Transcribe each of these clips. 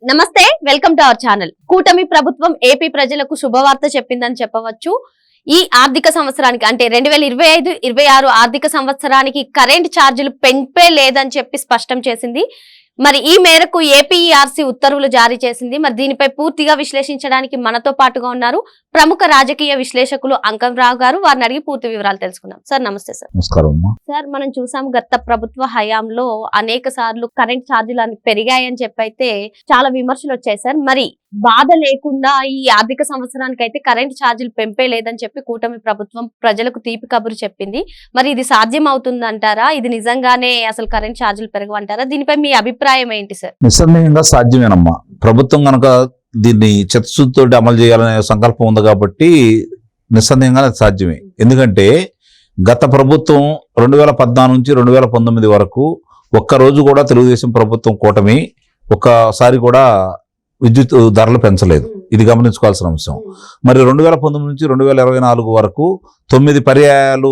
నమస్తే, welcome to our channel. కూటమి ప్రభుత్వం ఏపీ ప్రజలకు శుభవార్త చెప్పిందని చెప్పవచ్చు. ఈ ఆర్థిక సంవత్సరానికి అంటే 2025-26 ఆర్థిక సంవత్సరానికి కరెంట్ ఛార్జీలు పెంపే లేదని చెప్పి స్పష్టం చేసింది. మరి ఈ మేరకు ఏపీఈఆర్సీ ఉత్తర్వులు జారీ చేసింది. మరి దీనిపై పూర్తిగా విశ్లేషించడానికి మనతో పాటుగా ఉన్నారు ప్రముఖ రాజకీయ విశ్లేషకులు అంకం రావు గారు. వారిని అడిగి పూర్తి వివరాలు తెలుసుకుందాం. సార్ నమస్తే. సార్ నమస్కారం. సార్, మనం చూసాం గత ప్రభుత్వ హయాంలో అనేక సార్లు కరెంట్ ఛార్జీలు పెరిగాయని చెప్పి అయితే చాలా విమర్శలు వచ్చాయి సార్. మరి బాధ లేకుండా ఈ ఆర్థిక సంవత్సరానికి అయితే కరెంట్ ఛార్జీలు పెంపే లేదని చెప్పి కూటమి ప్రభుత్వం ప్రజలకు తీపి కబురు చెప్పింది. మరి ఇది సాధ్యం అవుతుందంటారా? ఇది నిజంగానే అసలు కరెంట్ ఛార్జీలు పెరగవంటారా? దీనిపై మీ అభిప్రాయం ఏంటి సార్? నిస్సందేహంగా సాధ్యమేనమ్మా. ప్రభుత్వం కనుక దీన్ని చిత్తశుద్ధితో అమలు చేయాలనే సంకల్పం ఉంది కాబట్టి నిస్సందేహంగా సాధ్యమే. ఎందుకంటే గత ప్రభుత్వం 2014 నుంచి 2019 వరకు ఒక్కరోజు కూడా తెలుగుదేశం ప్రభుత్వం కూటమి ఒక్కసారి కూడా విద్యుత్ ధరలు పెంచలేదు. ఇది గమనించుకోవాల్సిన అంశం. మరి 2019 నుంచి 2024 వరకు 9 పర్యాయాలు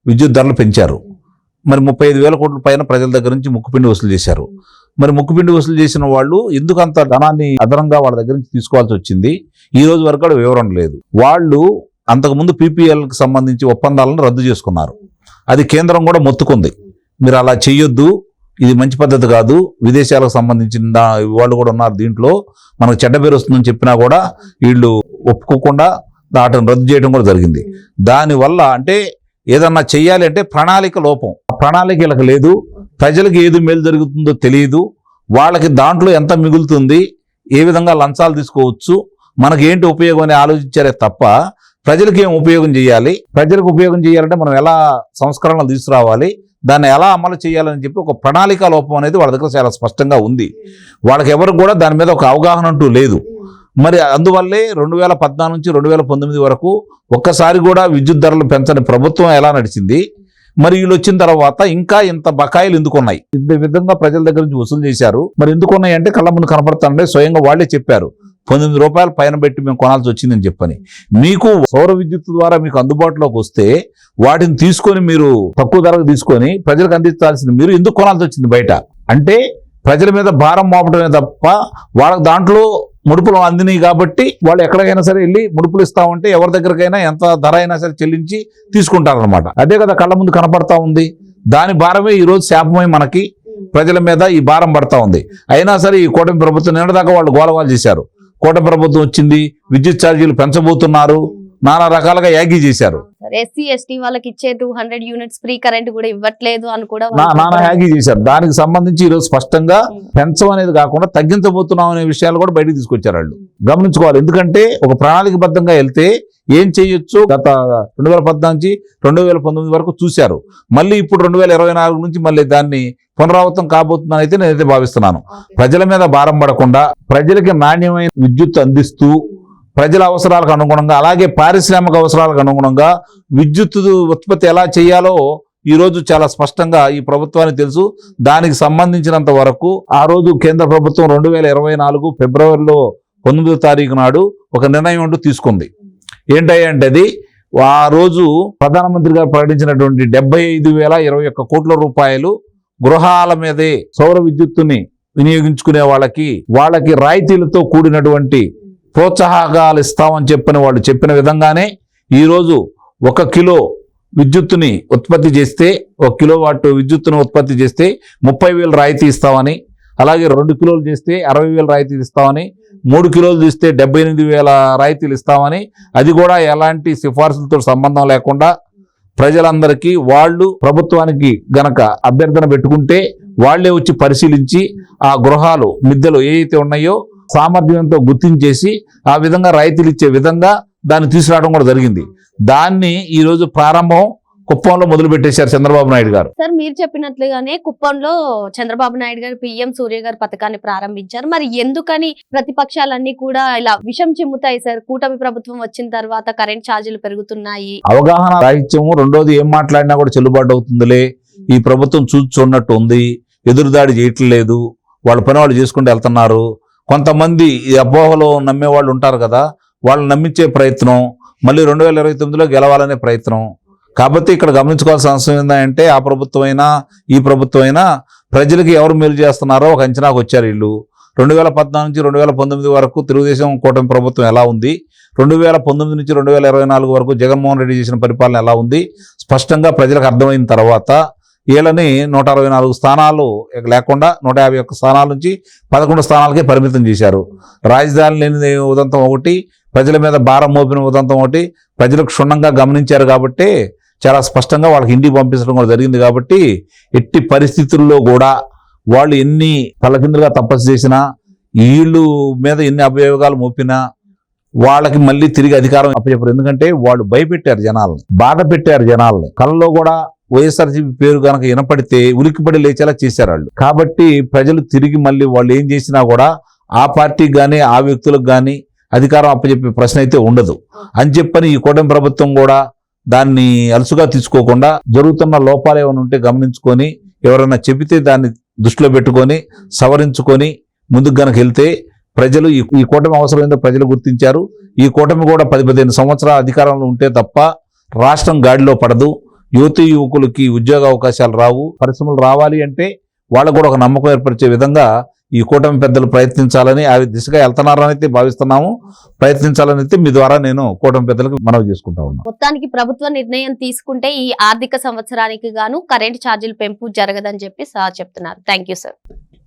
విద్యుత్ ధరలు పెంచారు. మరి 35,000 కోట్ల పైన ప్రజల దగ్గర నుంచి ముక్కుపిండి వసూలు చేశారు. మరి ముక్కుపిండి వసూలు చేసిన వాళ్ళు ఎందుకు అంత ధనాన్ని అదనంగా వాళ్ళ దగ్గర నుంచి తీసుకోవాల్సి వచ్చింది? ఈ రోజు వరకు కూడా వివరణ లేదు. వాళ్ళు అంతకుముందు పీపీఎల్కి సంబంధించి ఒప్పందాలను రద్దు చేసుకున్నారు. అది కేంద్రం కూడా మొత్తుకుంది, మీరు అలా చెయ్యొద్దు, ఇది మంచి పద్ధతి కాదు, విదేశాలకు సంబంధించిన వాళ్ళు కూడా ఉన్నారు దీంట్లో, మనకు చెడ్డ పేరు వస్తుందని చెప్పినా కూడా వీళ్ళు ఒప్పుకోకుండా వాటిని రద్దు చేయడం కూడా జరిగింది. దానివల్ల అంటే ఏదన్నా చెయ్యాలి అంటే ప్రణాళిక లోపం. ప్రణాళిక వీళ్ళకి లేదు. ప్రజలకు ఏది మేలు జరుగుతుందో తెలియదు. వాళ్ళకి దాంట్లో ఎంత మిగులుతుంది, ఏ విధంగా లంచాలు తీసుకోవచ్చు, మనకి ఏంటి ఉపయోగం అని ఆలోచించారే తప్ప ప్రజలకు ఏం ఉపయోగం చేయాలి, ప్రజలకు ఉపయోగం చేయాలంటే మనం ఎలా సంస్కరణలు తీసుకురావాలి, దాన్ని ఎలా అమలు చేయాలని చెప్పి ఒక ప్రణాళిక లోపం అనేది వాళ్ళ దగ్గర చాలా స్పష్టంగా ఉంది. వాళ్ళకి ఎవరికి కూడా దాని మీద ఒక అవగాహన అంటూ లేదు. మరి అందువల్లే 2014 నుంచి 2019 వరకు ఒక్కసారి కూడా విద్యుత్ ధరలు పెంచని ప్రభుత్వం ఎలా నడిచింది? మరి వీళ్ళు వచ్చిన తర్వాత ఇంకా ఇంత బకాయిలు ఎందుకున్నాయి? ఇంత విధంగా ప్రజల దగ్గర నుంచి వసూలు చేశారు. మరి ఎందుకున్నాయి అంటే కళ్ళ ముందు కనపడుతుంటే స్వయంగా వాళ్లే చెప్పారు, 19 రూపాయలు పైన పెట్టి మేము కొనాల్సి వచ్చిందని చెప్పని. మీకు సౌర విద్యుత్ ద్వారా మీకు అందుబాటులోకి వస్తే వాటిని తీసుకొని మీరు తక్కువ ధరకు తీసుకొని ప్రజలకు అందించాల్సింది మీరు ఎందుకు కొనాల్సి వచ్చింది బయట? అంటే ప్రజల మీద భారం మోపడమే తప్ప వాళ్ళకి దాంట్లో ముడుపులు అందినాయి కాబట్టి వాళ్ళు ఎక్కడికైనా సరే వెళ్ళి ముడుపులు ఇస్తామంటే ఎవరి దగ్గరకైనా ఎంత ధర అయినా సరే చెల్లించి తీసుకుంటారనమాట. అదే కదా కళ్ళ ముందు కనపడతా ఉంది. దాని భారమే ఈరోజు శాపమై మనకి ప్రజల మీద ఈ భారం పడతా ఉంది. అయినా సరే ఈ కూటమి ప్రభుత్వం నిన్నదాకా వాళ్ళు గోలగోలు చేశారు. కూటమి ప్రభుత్వం వచ్చింది, విద్యుత్ ఛార్జీలు పెంచబోతున్నారు, నానా రకాలుగా యాగి చేశారు. ఎస్సీ ఎస్టీ వాళ్ళకి ఇచ్చే 200 యూనిట్స్ ఫ్రీ కరెంట్ కూడా ఇవ్వట్లేదు అని కూడా నానా యాగి చేశారు. దానికి సంబంధించి ఈరోజు స్పష్టంగా పెంచమనేది కాకుండా తగ్గించబోతున్నాం అనే విషయాలు కూడా బయటకు తీసుకొచ్చారు. వాళ్ళు గమనించుకోవాలి. ఎందుకంటే ఒక ప్రణాళికబద్ధంగా వెళ్తే ఏం చేయొచ్చు గత 2014 నుంచి 2019 వరకు చూశారు. మళ్ళీ ఇప్పుడు 2024 నుంచి మళ్ళీ దాన్ని పునరావృతం కాబోతుందని అయితే నేనైతే భావిస్తున్నాను. ప్రజల మీద భారం పడకుండా ప్రజలకి నాణ్యమైన విద్యుత్ అందిస్తూ ప్రజల అవసరాలకు అనుగుణంగా అలాగే పారిశ్రామిక అవసరాలకు అనుగుణంగా విద్యుత్ ఉత్పత్తి ఎలా చేయాలో ఈరోజు చాలా స్పష్టంగా ఈ ప్రభుత్వానికి తెలుసు. దానికి సంబంధించినంత వరకు ఆ రోజు కేంద్ర ప్రభుత్వం 2024 ఫిబ్రవరిలో 9వ తారీఖు నాడు ఒక నిర్ణయం అంటూ తీసుకుంది. ఏంటంటే అది ఆ రోజు ప్రధానమంత్రి గారు ప్రకటించినటువంటి 75,021 కోట్ల రూపాయలు గృహాల మీదే సౌర విద్యుత్తుని వినియోగించుకునే వాళ్ళకి రాయితీలతో కూడినటువంటి ప్రోత్సాహకాలు ఇస్తామని చెప్పని వాళ్ళు చెప్పిన విధంగానే ఈరోజు 1 కిలో విద్యుత్తుని ఉత్పత్తి చేస్తే 1 కిలోవాట్ విద్యుత్తుని ఉత్పత్తి చేస్తే 30,000 రాయితీ ఇస్తామని, అలాగే 2 కిలోలు చేస్తే 60,000 రాయితీలు ఇస్తామని, 3 కిలోలు చేస్తే 78,000 రాయితీలు ఇస్తామని, అది కూడా ఎలాంటి సిఫార్సులతో సంబంధం లేకుండా ప్రజలందరికీ వాళ్ళు ప్రభుత్వానికి గనక అభ్యర్థన పెట్టుకుంటే వాళ్లే వచ్చి పరిశీలించి ఆ గృహాలు మిద్దెలు ఏవైతే ఉన్నాయో సామర్థ్యంతో గుర్తించేసి ఆ విధంగా రాయితీలు ఇచ్చే విధంగా దాన్ని తీసుకురావడం కూడా జరిగింది. దాన్ని ఈ రోజు ప్రారంభం కుప్పంలో మొదలు పెట్టేశారు చంద్రబాబు నాయుడు గారు. సార్, మీరు చెప్పినట్లుగానే కుప్పంలో చంద్రబాబు నాయుడు గారు పిఎం సూర్య గారు పథకాన్ని ప్రారంభించారు. మరి ఎందుకని ప్రతిపక్షాలన్నీ కూడా ఇలా విషం చిమ్ముతాయి సార్? కూటమి ప్రభుత్వం వచ్చిన తర్వాత కరెంట్ ఛార్జీలు పెరుగుతున్నాయి, అవగాహన రాహిత్యము, రెండోది ఏం మాట్లాడినా కూడా చెల్లుబాటు అవుతుందిలే, ఈ ప్రభుత్వం చూస్తున్నట్టు ఉంది, ఎదురుదాడి చేయట్లేదు, వాళ్ళ పని వాళ్ళు చేసుకుంటూ వెళ్తున్నారు. కొంతమంది ఈ అపోహలో నమ్మేవాళ్ళు ఉంటారు కదా, వాళ్ళు నమ్మించే ప్రయత్నం, మళ్ళీ 2029లో గెలవాలనే ప్రయత్నం. కాబట్టి ఇక్కడ గమనించుకోవాల్సిన అవసరం ఏంటంటే ఆ ప్రభుత్వం అయినా ఈ ప్రభుత్వం అయినా ప్రజలకి ఎవరు మేలు చేస్తున్నారో ఒక అంచనాకు వచ్చారు వీళ్ళు. 2014 నుంచి 2019 వరకు తెలుగుదేశం కూటమి ప్రభుత్వం ఎలా ఉంది, 2019 నుంచి 2024 వరకు జగన్మోహన్ రెడ్డి చేసిన పరిపాలన ఎలా ఉంది స్పష్టంగా ప్రజలకు అర్థమైన తర్వాత వీళ్ళని 164 స్థానాలు లేకుండా 151 స్థానాల నుంచి 11 స్థానాలకే పరిమితం చేశారు. రాజధాని లేని ఉదంతం ఒకటి, ప్రజల మీద భారం మోపిన ఉదంతం ఒకటి ప్రజలకు క్షుణ్ణంగా గమనించారు కాబట్టి చాలా స్పష్టంగా వాళ్ళకి ఇంటికి పంపించడం కూడా జరిగింది. కాబట్టి ఎట్టి పరిస్థితుల్లో కూడా వాళ్ళు ఎన్ని తలకిందులుగా తపస్సు చేసినా, వీళ్ళు మీద ఎన్ని అభియోగాలు మోపినా వాళ్ళకి మళ్ళీ తిరిగి అధికారం అప్పచెప్పరు. ఎందుకంటే వాళ్ళు భయపెట్టారు జనాల్ని, బాధ పెట్టారు జనాల్ని. కళ్ళలో కూడా వైఎస్ఆర్సీపీ పేరు కనుక వినపడితే ఉలిక్కిపడి లేచేలా చేశారు వాళ్ళు. కాబట్టి ప్రజలు తిరిగి మళ్ళీ వాళ్ళు ఏం చేసినా కూడా ఆ పార్టీకి కానీ ఆ వ్యక్తులకు కానీ అధికారం అప్పచెప్పే ప్రశ్న అయితే ఉండదు అని చెప్పని ఈ కూటమి ప్రభుత్వం కూడా దాన్ని అలసుగా తీసుకోకుండా జరుగుతున్న లోపాలు ఏమైనా ఉంటే గమనించుకొని ఎవరైనా చెబితే దాన్ని దృష్టిలో పెట్టుకొని సవరించుకొని ముందుకు గనక వెళ్తే ప్రజలు ఈ కూటమి అవసరం ఏందో ప్రజలు గుర్తించారు. ఈ కూటమి కూడా 10-15 సంవత్సరాల అధికారంలో ఉంటే తప్ప రాష్ట్రం గాడిలో పడదు. యువకులకి ఉద్యోగ అవకాశాలు రావు. పరిశ్రమలు రావాలి అంటే వాళ్ళకు కూడా ఒక నమ్మకం ఏర్పరిచే విధంగా ఈ కూటమి పెద్దలు ప్రయత్నించాలని ఆ దిశగా వెళ్తున్నారని అయితే భావిస్తున్నాము. ప్రయత్నించాలని అయితే మీ ద్వారా నేను కూటమి పెద్దలకు మనవి చేసుకుంటా ఉన్నాను. మొత్తానికి ప్రభుత్వ నిర్ణయం తీసుకుంటే ఈ ఆర్థిక సంవత్సరానికి గాను కరెంట్ ఛార్జీలు పెంపు జరగదని చెప్పి సార్ చెప్తున్నారు. Thank you sir.